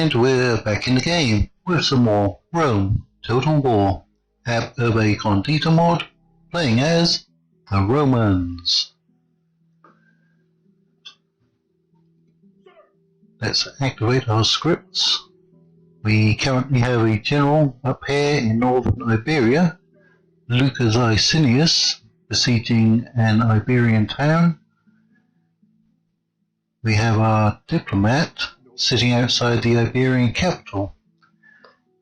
And we're back in the game with some more Rome Total War at Urbe Condita mod, playing as the Romans. Let's activate our scripts. We currently have a general up here in northern Iberia, Lucas Icinius, besieging an Iberian town. We have our diplomat sitting outside the Iberian capital,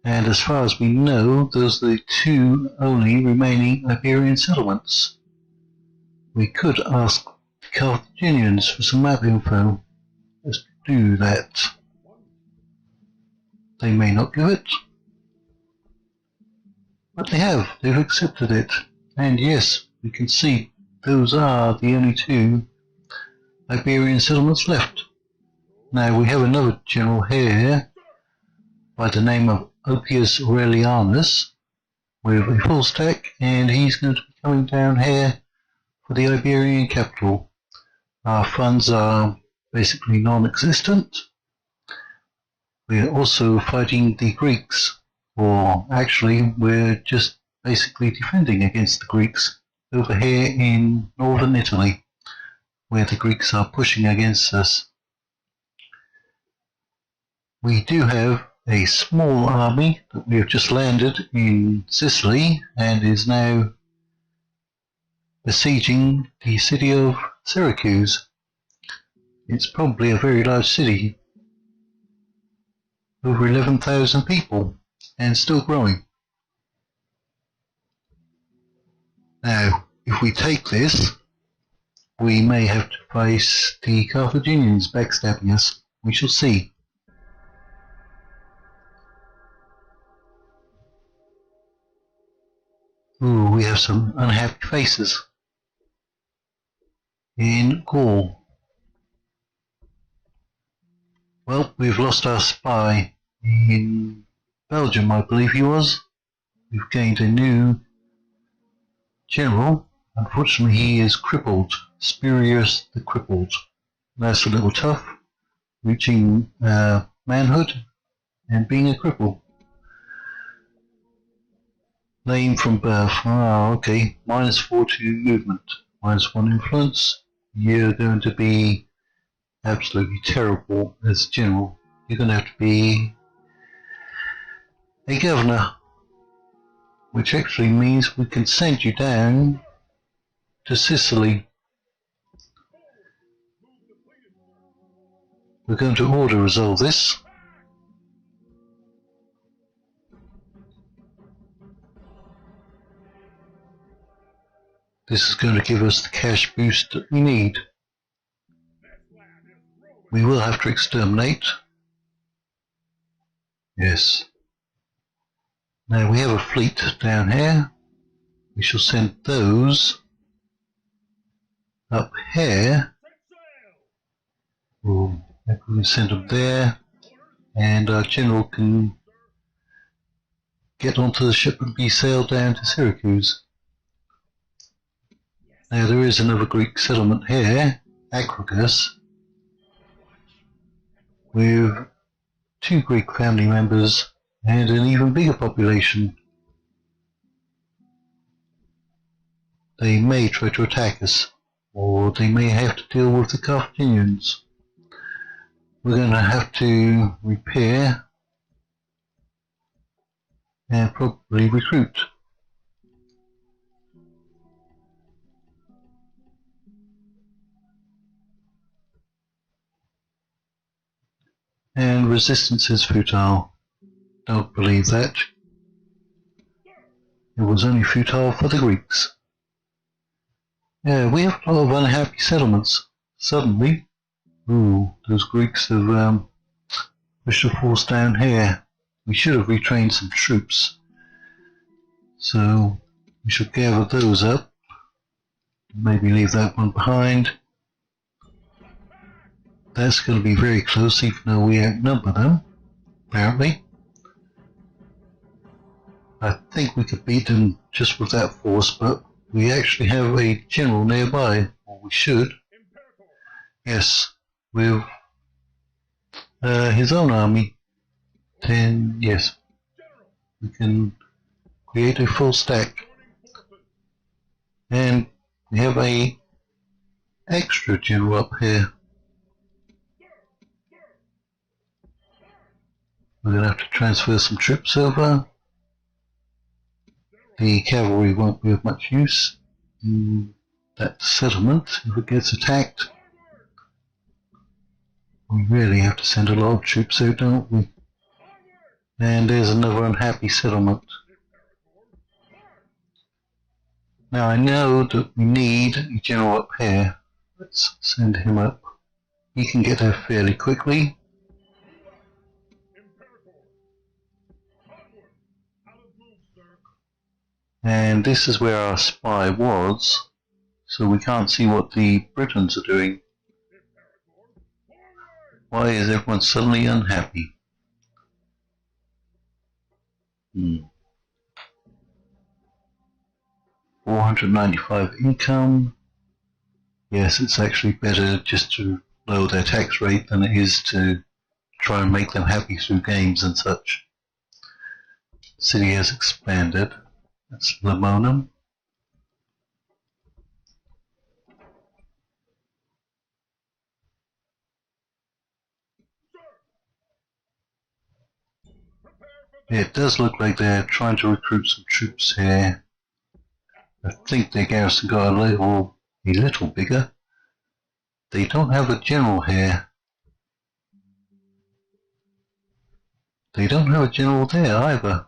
and as far as we know, those are the two only remaining Iberian settlements. We could ask the Carthaginians for some map info. Let's do that. They may not give it, but they have. They've accepted it, and yes, we can see those are the only two Iberian settlements left. Now we have another general here by the name of Oppius Aurelianus with a full stack, and he's going to be coming down here for the Iberian capital. Our funds are basically non-existent. We're also fighting the Greeks, or actually we're just basically defending against the Greeks over here in northern Italy, where the Greeks are pushing against us. We do have a small army that we have just landed in Sicily and is now besieging the city of Syracuse. It's probably a very large city, over 11,000 people, and still growing. Now, if we take this, we may have to face the Carthaginians backstabbing us. We shall see. Ooh, we have some unhappy faces in Gaul. Well, we've lost our spy in Belgium, I believe he was. We've gained a new general. Unfortunately, he is crippled. Spurius the Crippled. That's a little tough, reaching manhood and being a cripple. Name from birth. Ah, okay. -4 to movement. -1 influence. You're going to be absolutely terrible as general. You're going to have to be a governor, which actually means we can send you down to Sicily. We're going to order resolve this. This is going to give us the cash boost that we need. We will have to exterminate. Yes. Now we have a fleet down here. We shall send those up here. Ooh, we can send them there, and our general can get onto the ship and be sailed down to Syracuse. Now there is another Greek settlement here, Acragas, with 2 Greek family members and an even bigger population. They may try to attack us, or they may have to deal with the Carthaginians. We're going to have to repair and probably recruit. And resistance is futile. Don't believe that. It was only futile for the Greeks. Yeah, we have a lot of unhappy settlements. Suddenly, ooh, those Greeks have pushed a force down here. We should have retrained some troops. So we should gather those up. Maybe leave that one behind. That's going to be very close, even though we outnumber them, apparently. I think we could beat them just with that force, but we actually have a general nearby, or we should. Yes, with his own army. then yes, we can create a full stack. And we have a extra general up here. We're going to have to transfer some troops over. The cavalry won't be of much use in that settlement if it gets attacked. We really have to send a lot of troops out, don't we? And there's another unhappy settlement. Now I know that we need a general up here. Let's send him up. He can get there fairly quickly. And this is where our spy was, so we can't see what the Britons are doing. Why is everyone suddenly unhappy? 495 income. Yes, it's actually better just to lower their tax rate than it is to try and make them happy through games and such. City has expanded. That's Lamonum. It does look like they're trying to recruit some troops here. I think their garrison got a little bigger. They don't have a general here. They don't have a general there either.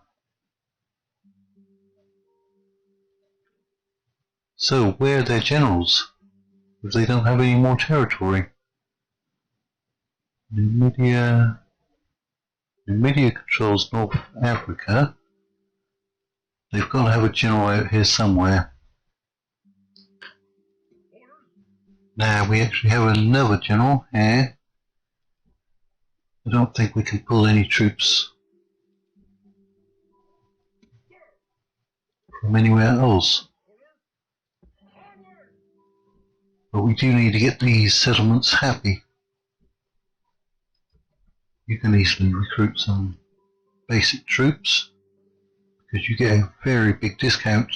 So where are their generals? If they don't have any more territory. Numidia controls North Africa. They've got to have a general out here somewhere. Now we actually have another general here. I don't think we can pull any troops from anywhere else. But we do need to get these settlements happy. You can easily recruit some basic troops because you get a very big discount.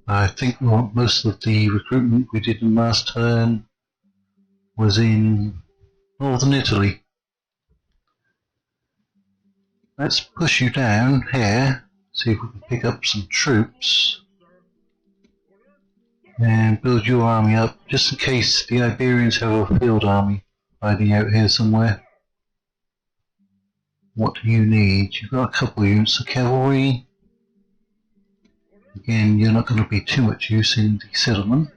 I think most of the recruitment we did in last turn was in northern Italy. Let's push you down here, see if we can pick up some troops and build your army up just in case the Iberians have a field army hiding out here somewhere. What do you need? You've got a couple of units of cavalry. Again, you're not going to be too much use in the settlement.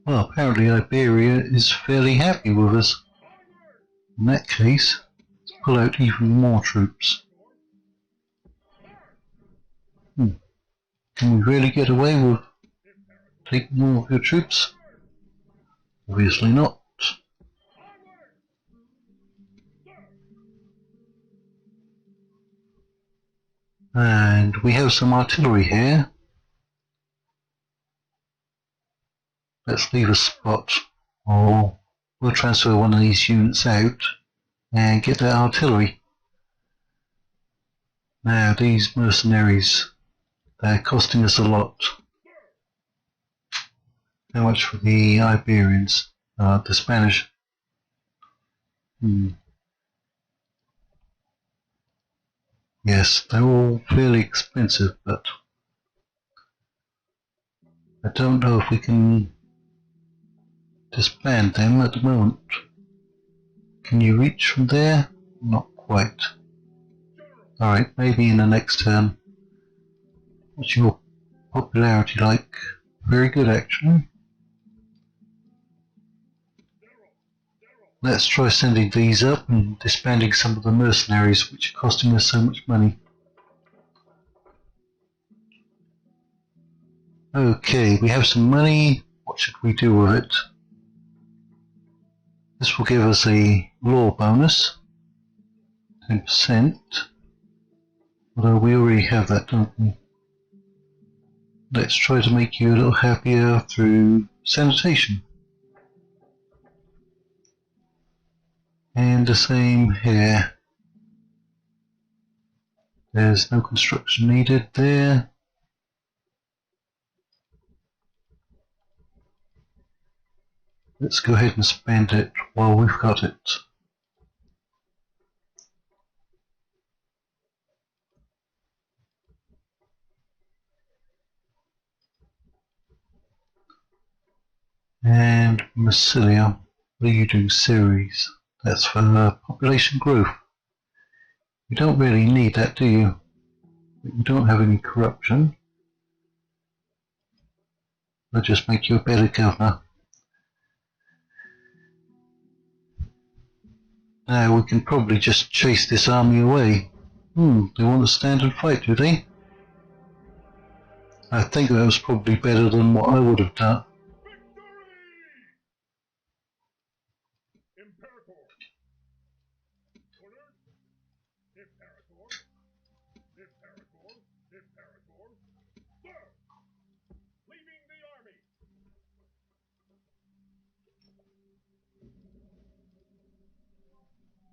Well, apparently Iberia is fairly happy with us. In that case, let's pull out even more troops. Can we really get away with taking more of your troops? Obviously not. And we have some artillery here. Let's leave a spot, or we'll transfer one of these units out and get that artillery. Now these mercenaries, they're costing us a lot. How much for the Iberians? The Spanish? Yes, they're all fairly expensive, but I don't know if we can disband them at the moment. Can you reach from there? Not quite. Alright, maybe in the next turn. What's your popularity like? Very good, actually. Let's try sending these up and disbanding some of the mercenaries which are costing us so much money. Okay, we have some money. What should we do with it? This will give us a law bonus, 10%. Although we already have that, don't we? Let's try to make you a little happier through sanitation. And the same here. There's no construction needed there. Let's go ahead and spend it while we've got it. And Massilia, what are you doing? Series. That's for population growth. You don't really need that, do you? You don't have any corruption. They'll just make you a better governor. Now we can probably just chase this army away. They want to stand and fight, do they? I think that was probably better than what I would have done.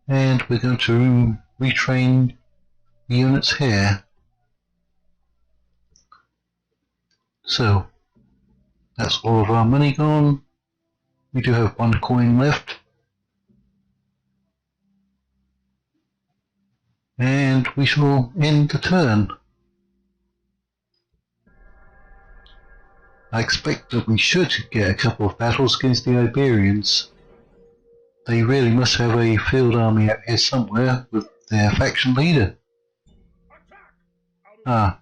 And we're going to retrain the units here. So, that's all of our money gone. We do have one coin left. And we shall end the turn. I expect that we should get a couple of battles against the Iberians. They really must have a field army out here somewhere with their faction leader. Ah,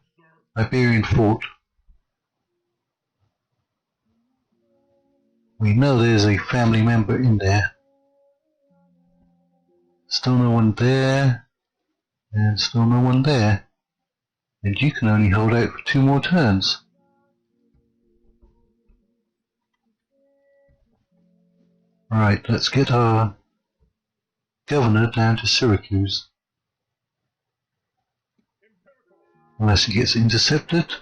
Iberian fort. We know there's a family member in there. Still no one there, and still no one there. And you can only hold out for 2 more turns. Right, let's get our governor down to Syracuse. Unless he gets intercepted.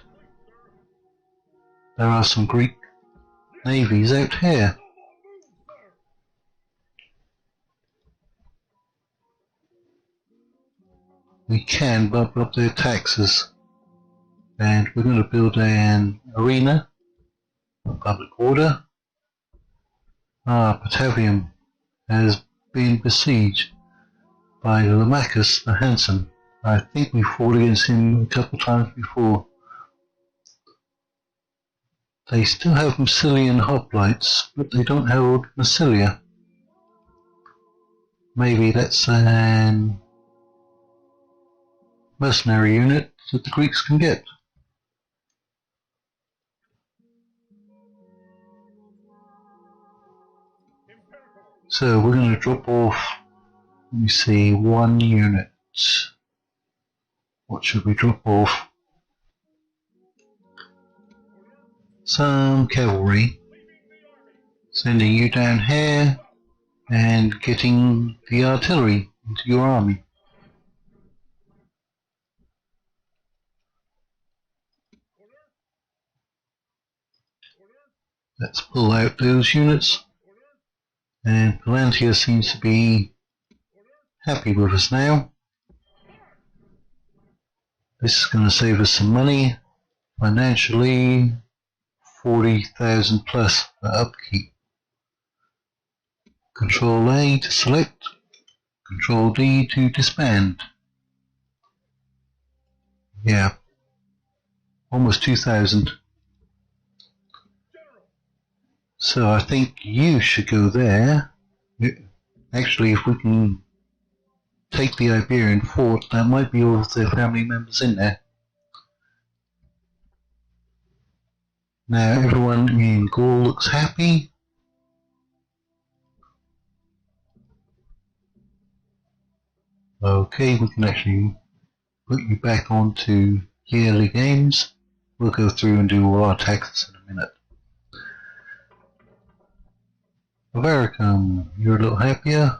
There are some Greek navies out here. We can bump up their taxes. And we're going to build an arena for public order. Batavium has been besieged by Lamachus the Handsome. I think we fought against him a couple of times before. They still have Massilian hoplites, but they don't hold Massilia. Maybe that's an mercenary unit that the Greeks can get. So we're going to drop off, let me see, 1 unit. What should we drop off? Some cavalry. Sending you down here and getting the artillery into your army. Let's pull out those units. And Palantia seems to be happy with us now. This is going to save us some money. Financially, 40,000 plus for upkeep. Control A to select. Control D to disband. Yeah. Almost 2,000. So I think you should go there. Actually, if we can take the Iberian fort, that might be all of their family members in there. Now everyone in Gaul looks happy. Okay, we can actually put you back onto yearly games. We'll go through and do all our taxes in a minute. Avaricum, you're a little happier.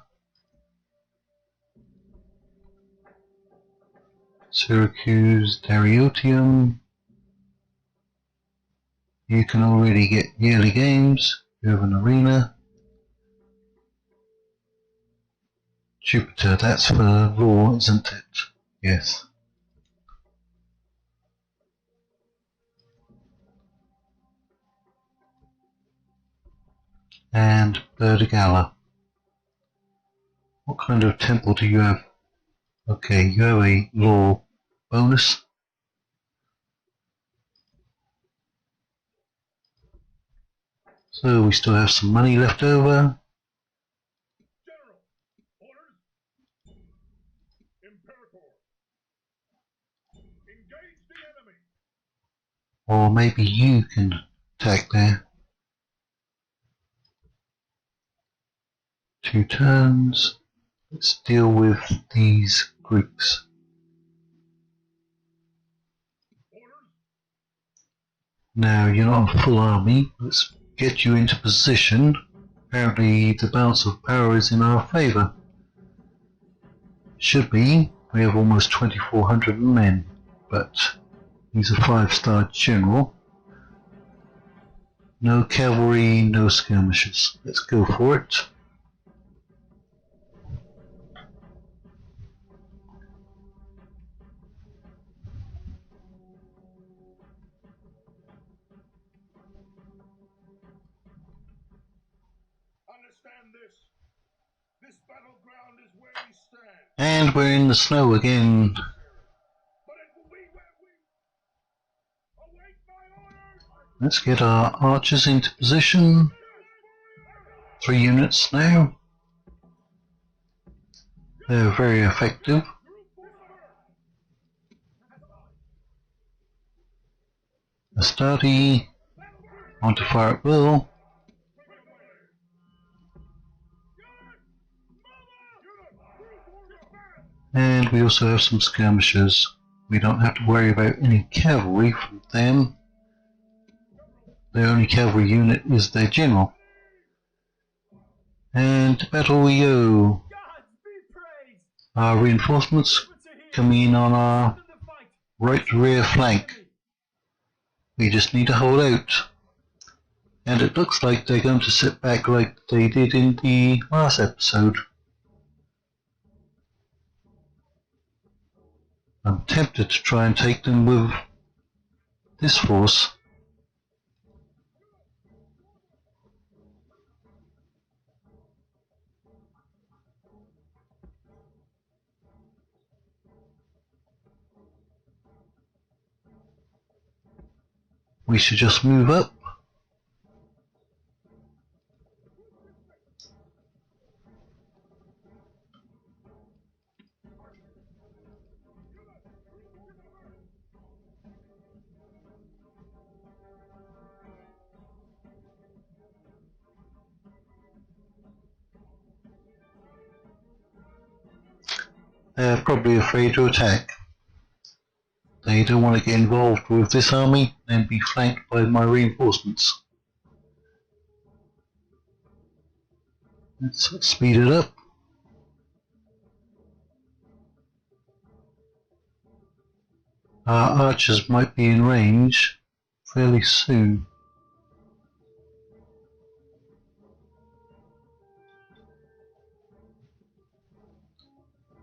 Syracuse, Dariotium. You can already get yearly games. You have an arena. Jupiter, that's for law, isn't it? Yes. And Berdigala. What kind of temple do you have? Okay, you have a law bonus. So we still have some money left over. Or maybe you can attack there. 2 turns. Let's deal with these Greeks. Now you're not a full army. Let's get you into position. Apparently the balance of power is in our favour. Should be. We have almost 2,400 men, but he's a 5-star general. No cavalry, no skirmishers. Let's go for it. And we're in the snow again. Let's get our archers into position. 3 units now. They're very effective. Astarte, on to fire at will. And we also have some skirmishers. We don't have to worry about any cavalry from them. Their only cavalry unit is their general. And to battle we go. Our reinforcements coming in on our right rear flank. We just need to hold out. And it looks like they're going to sit back like they did in the last episode. I'm tempted to try and take them with this force. We should just move up. They're probably afraid to attack. They don't want to get involved with this army and be flanked by my reinforcements. Let's speed it up. Our archers might be in range fairly soon.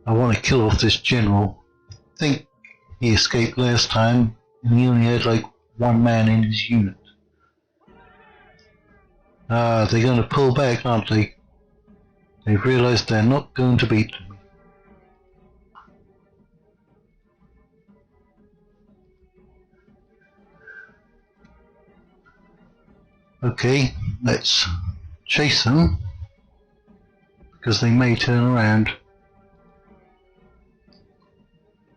I want to kill off this general. I think he escaped last time and he only had like 1 man in his unit. They're going to pull back, aren't they? They've realized they're not going to beat me. Okay, let's chase them because they may turn around.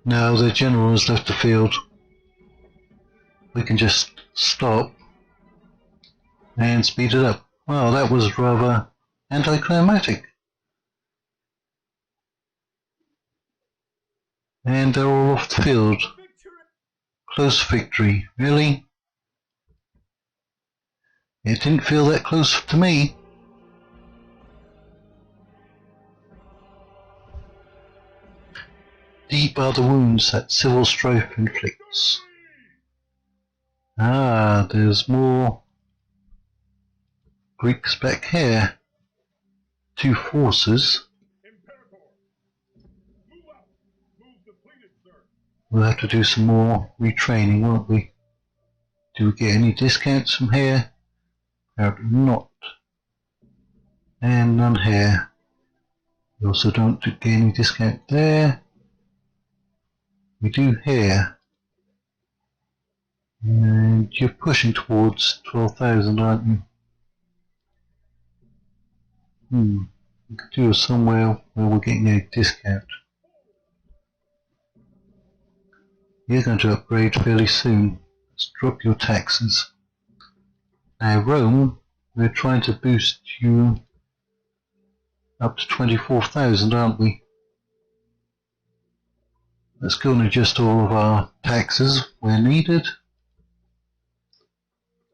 No, their general has left the field. We can just stop and speed it up. Well, that was rather anticlimactic. And they're all off the field. Close victory, really? It didn't feel that close to me. Deep are the wounds that civil strife inflicts. Ah, there's more Greeks back here. 2 forces. We'll have to do some more retraining, won't we? Do we get any discounts from here? Apparently not. And none here. We also don't get any discount there. We do here. And you're pushing towards 12,000, aren't you? We could do it somewhere where we're getting a discount. You're going to upgrade fairly soon. Let's drop your taxes. Now Rome, we're trying to boost you up to 24,000, aren't we? Let's go and adjust all of our taxes where needed.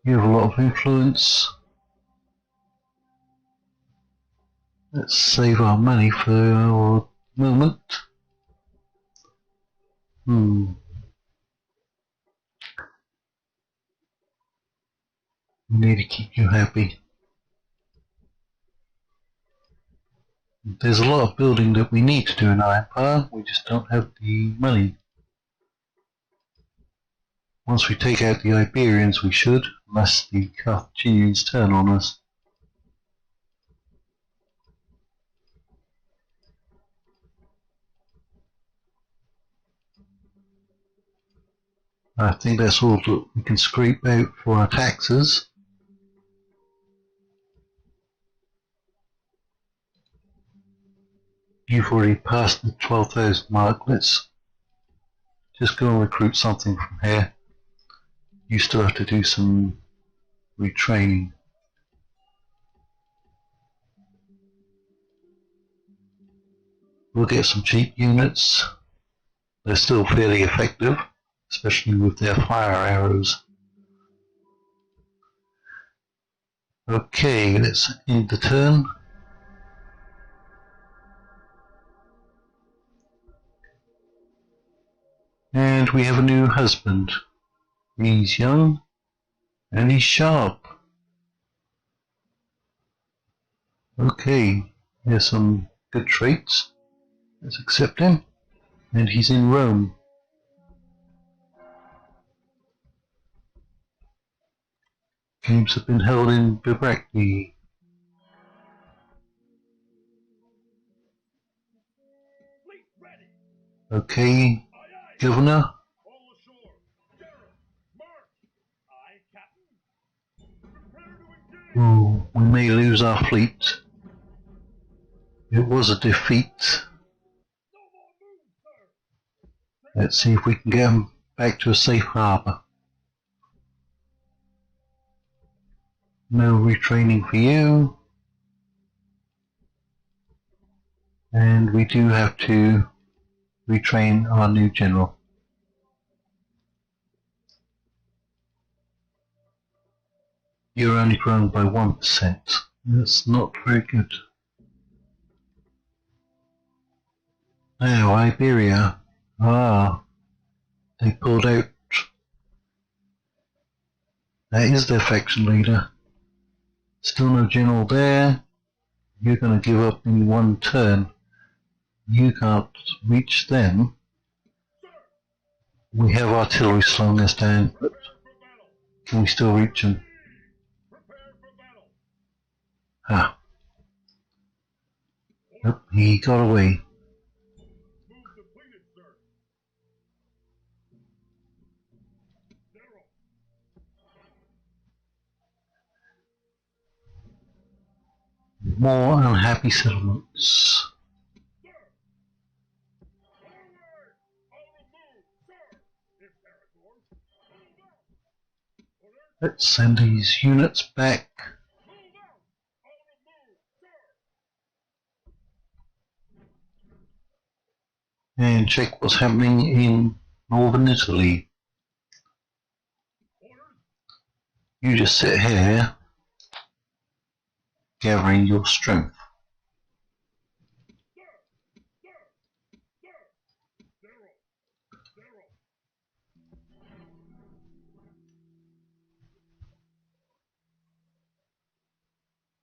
You have a lot of influence. Let's save our money for a moment. We need to keep you happy. There's a lot of building that we need to do in our empire, we just don't have the money. Once we take out the Iberians we should, unless the Carthaginians turn on us. I think that's all that we can scrape out for our taxes. You've already passed the 12,000 mark. Let's just go and recruit something from here. You still have to do some retraining. We'll get some cheap units. They're still fairly effective, especially with their fire arrows. Okay, let's end the turn. And we have a new husband. He's young and he's sharp. Okay, here's some good traits. Let's accept him. And he's in Rome. Games have been held in Bibracte. Okay, Governor. Ooh, we may lose our fleet. It was a defeat. Let's see if we can get them back to a safe harbour. No retraining for you. And we do have to retrain our new general. You're only grown by 1%. That's not very good. Now, Iberia. Ah, they pulled out. That is their faction leader. Still no general there. You're going to give up in one turn. You can't reach them. We have artillery slowing us down, but can we still reach them? Ah. Nope, he got away. More unhappy settlements. Let's send these units back. And check what's happening in northern Italy. You just sit here, gathering your strength.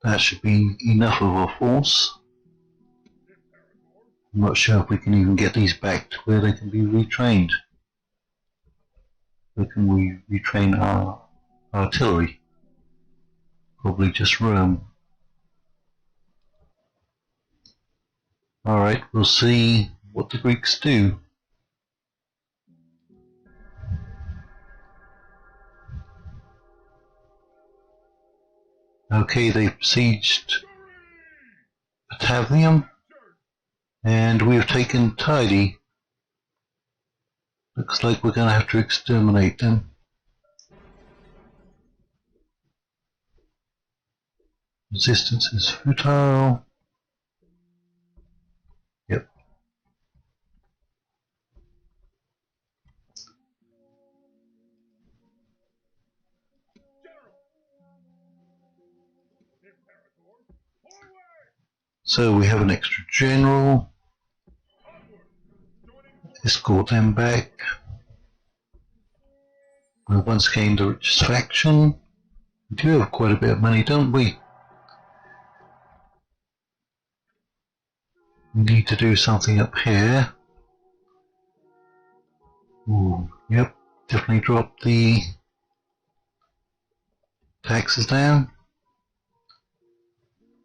That should be enough of a force. I'm not sure if we can even get these back to where they can be retrained. Where can we retrain our artillery? Probably just Rome. Alright, we'll see what the Greeks do. Okay, they besieged Batavium, and we have taken Tidy. Looks like we're going to have to exterminate them. Resistance is futile. Yep. So we have an extra general. Escort them back. We've once again the richest faction. We do have quite a bit of money, don't we? We need to do something up here. Ooh, yep, definitely drop the taxes down.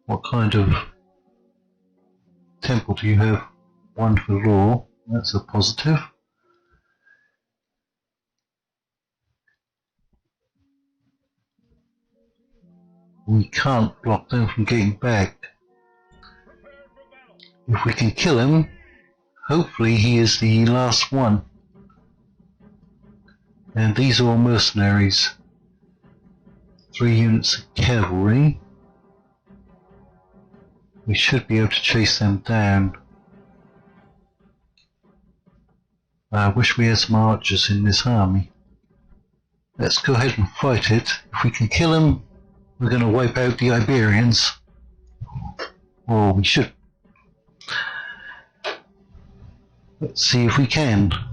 What kind of temple do you have? One for law, that's a positive. We can't block them from getting back. If we can kill him, hopefully he is the last one. And these are all mercenaries. 3 units of cavalry. We should be able to chase them down. I wish we had some archers in this army. Let's go ahead and fight it. If we can kill him, we're going to wipe out the Iberians. Or we should. Let's see if we can. There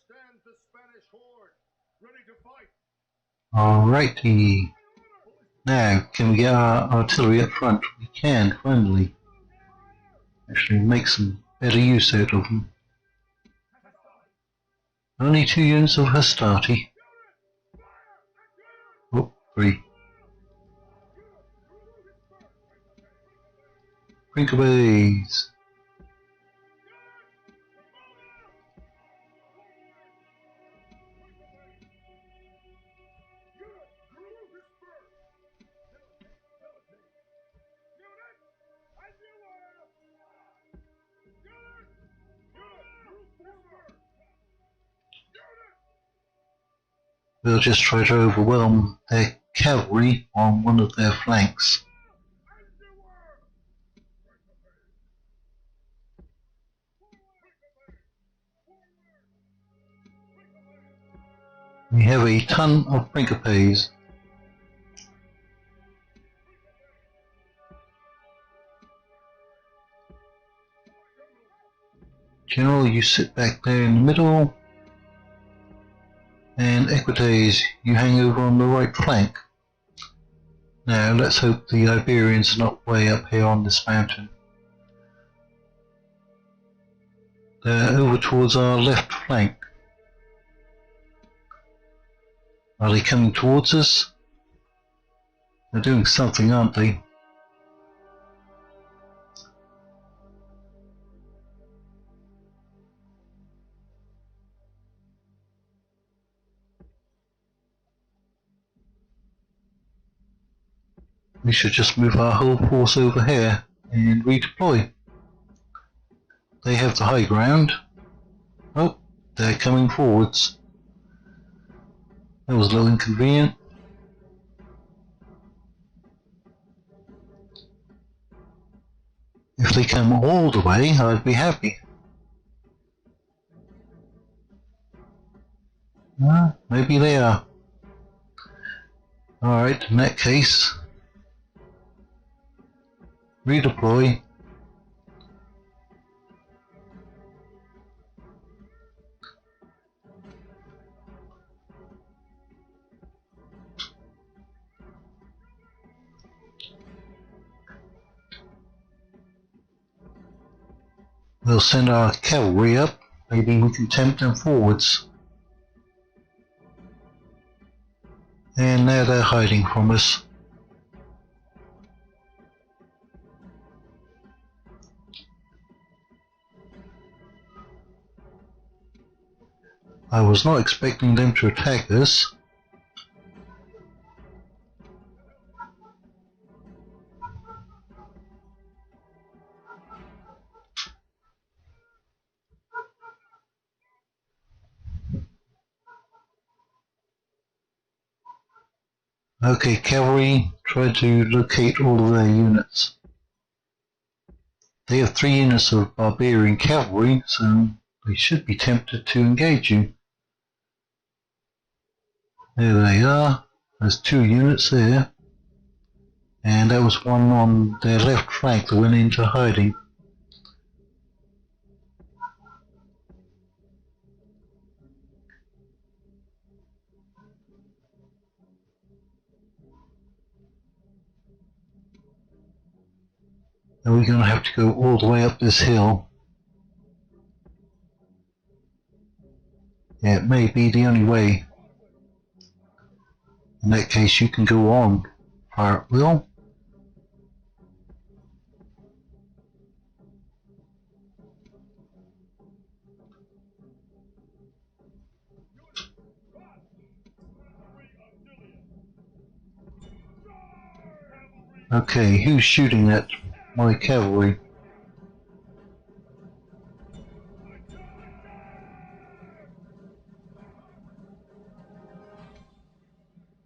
stands the Spanish horde, ready to fight. Alrighty. Now, can we get our artillery up front? We can, finally. Actually make some better use out of them. Only 2 units of Hastati. Oh, 3. Brinkabays. We'll just try to overwhelm their cavalry on one of their flanks. We have a ton of Brinkabays. General, you sit back there in the middle. And Equites, you hang over on the right flank. Now let's hope the Iberians are not way up here on this mountain. They're over towards our left flank. Are they coming towards us? They're doing something, aren't they? We should just move our whole force over here and redeploy. They have the high ground. Oh, they're coming forwards. That was a little inconvenient. If they come all the way, I'd be happy. Maybe they are. Alright, in that case, redeploy. We'll send our cavalry up. Maybe we can tempt them forwards. And now they're hiding from us. I was not expecting them to attack us. Okay, cavalry, try to locate all of their units. They have 3 units of barbarian cavalry, so they should be tempted to engage you. There they are. There's 2 units there. And that was one on their left flank that went into hiding. And we're going to have to go all the way up this hill. Yeah, it may be the only way. In that case, you can go on, fire at will. Okay, who's shooting at my cavalry?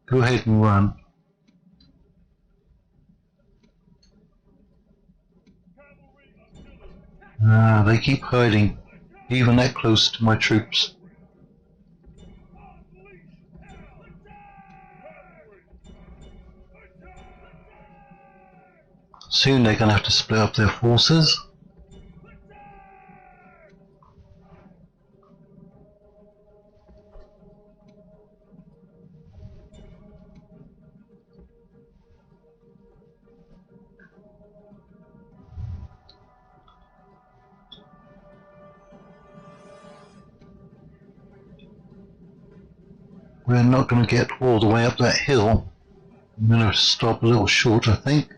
Go ahead and run. They keep hiding, even that close to my troops. Soon they're going to have to split up their forces. We're not going to get all the way up that hill. I'm going to stop a little short, I think.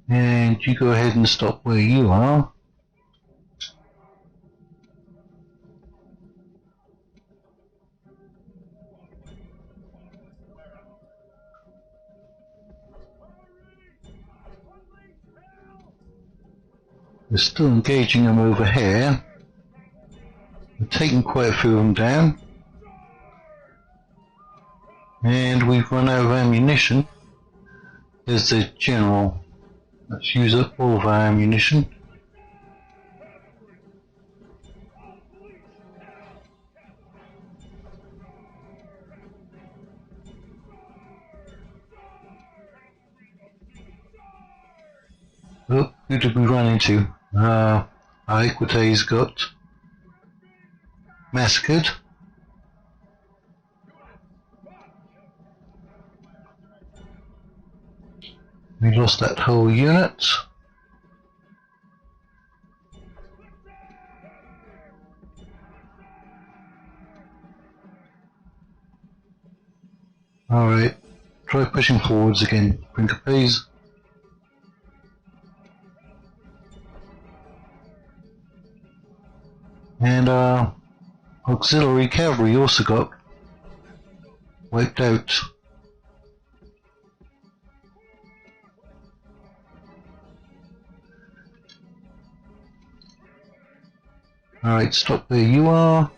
And you go ahead and stop where you are. We're still engaging them over here. We're taking quite a few of them down. And we've run out of ammunition. There's the general. Let's use up all of our ammunition. Oh, who did we run into? Our Equites got massacred. We lost that whole unit. Alright, try pushing forwards again, Principes. And our auxiliary cavalry also got wiped out. Alright, stop where you are.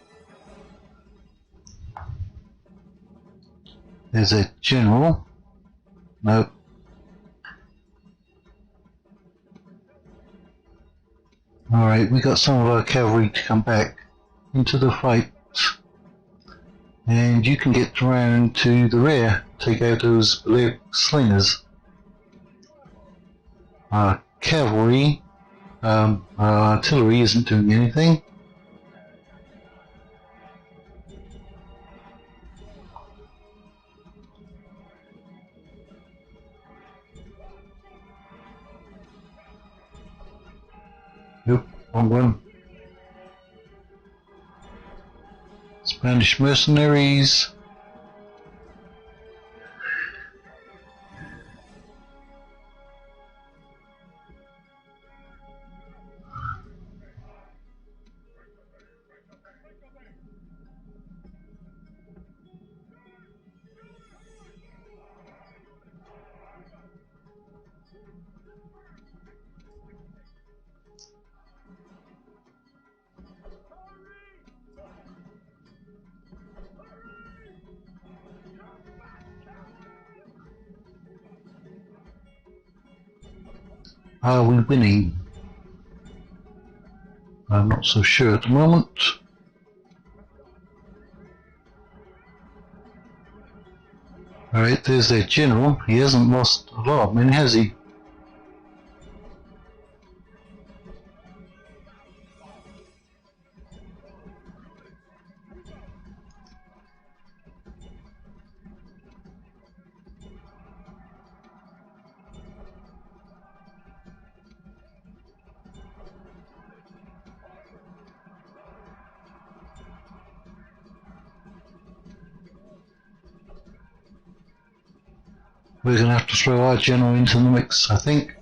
There's a general. No. Alright, we got some of our cavalry to come back into the fight. And you can get around to the rear, take out those Balearic slingers. Our cavalry, our artillery isn't doing anything. Wrong one. Spanish mercenaries. Are we winning? I'm not so sure at the moment. Alright, there's their general. He hasn't lost a lot of men, has he? We're going to have to throw our general into the mix, I think.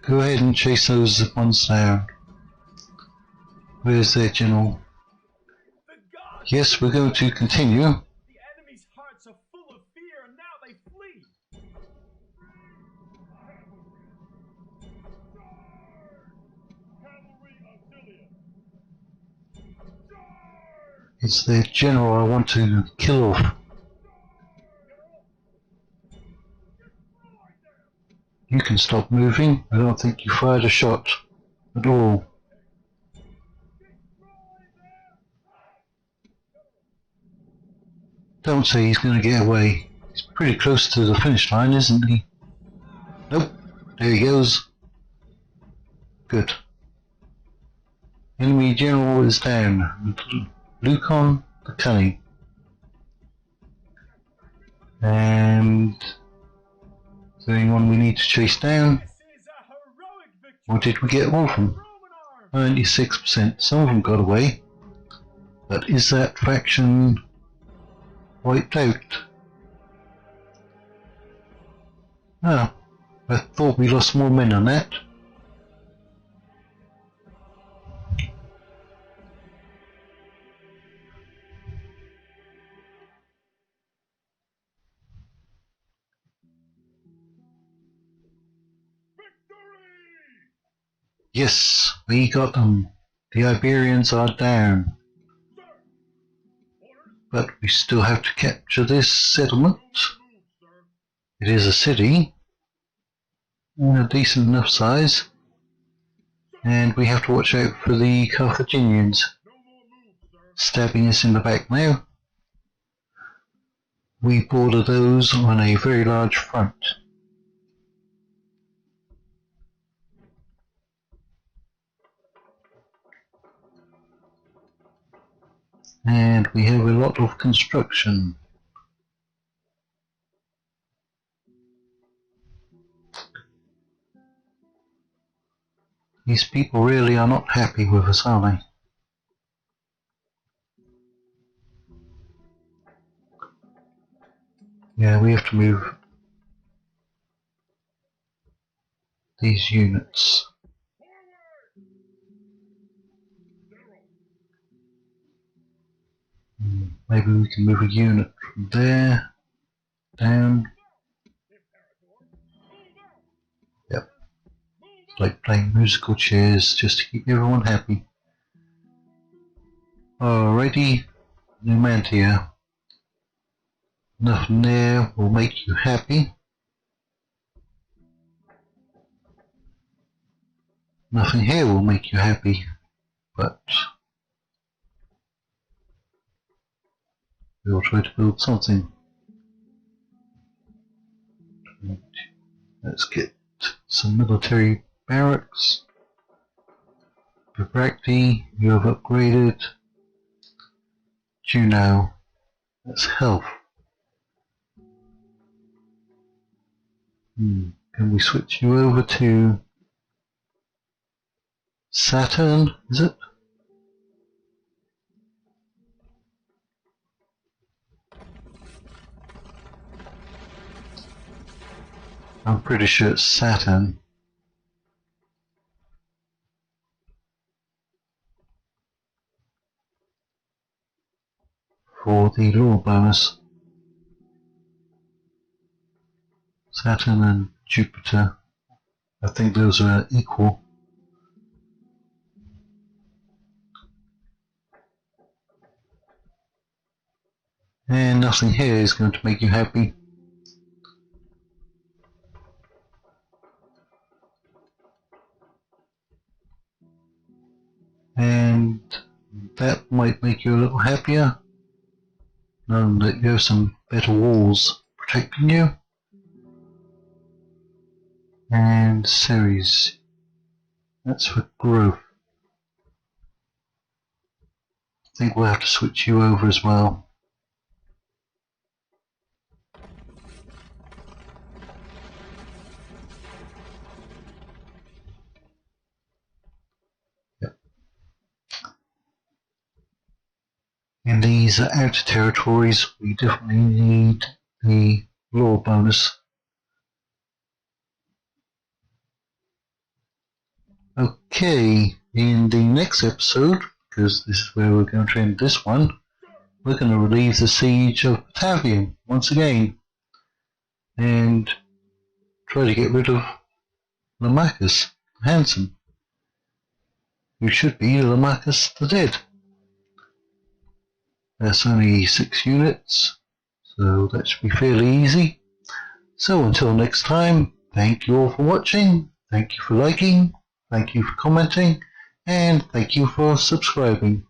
Go ahead and chase those ones down. Where's their general? Yes, we're going to continue. The enemy's hearts are full of fear, and now they flee. It's their general I want to kill off. You can stop moving. I don't think you fired a shot at all. Don't say he's going to get away. He's pretty close to the finish line, isn't he? Nope. There he goes. Good. Enemy general is down. Lucon the Cunning. And is there anyone we need to chase down? Or did we get all of them? 96%. Some of them got away. But is that faction wiped out? Ah, I thought we lost more men on that. Yes, we got them. The Iberians are down. But we still have to capture this settlement. It is a city. A decent enough size. And we have to watch out for the Carthaginians stabbing us in the back now. We border those on a very large front. And we have a lot of construction. These people really are not happy with us, are they? Yeah, we have to move these units. Maybe we can move a unit from there, down. Yep. It's like playing musical chairs just to keep everyone happy. Alrighty, Numantia. Nothing there will make you happy. Nothing here will make you happy, but we will try to build something. Let's get some military barracks. Bibrakti, you have upgraded. Juno. That's health. Can we switch you over to Saturn, is it? I'm pretty sure it's Saturn. For the lore bonus. Saturn and Jupiter. I think those are equal. And nothing here is going to make you happy. And that might make you a little happier, knowing that you have some better walls protecting you. And Ceres, that's for growth. I think we'll have to switch you over as well. Yep. In these outer territories, we definitely need the lore bonus. Okay, in the next episode, because this is where we're going to end this one, we're going to relieve the siege of Batavium once again and try to get rid of Lamachus the Handsome, who should be Lamachus the Dead. That's only 6 units, so that should be fairly easy. So until next time, thank you all for watching, thank you for liking, thank you for commenting, and thank you for subscribing.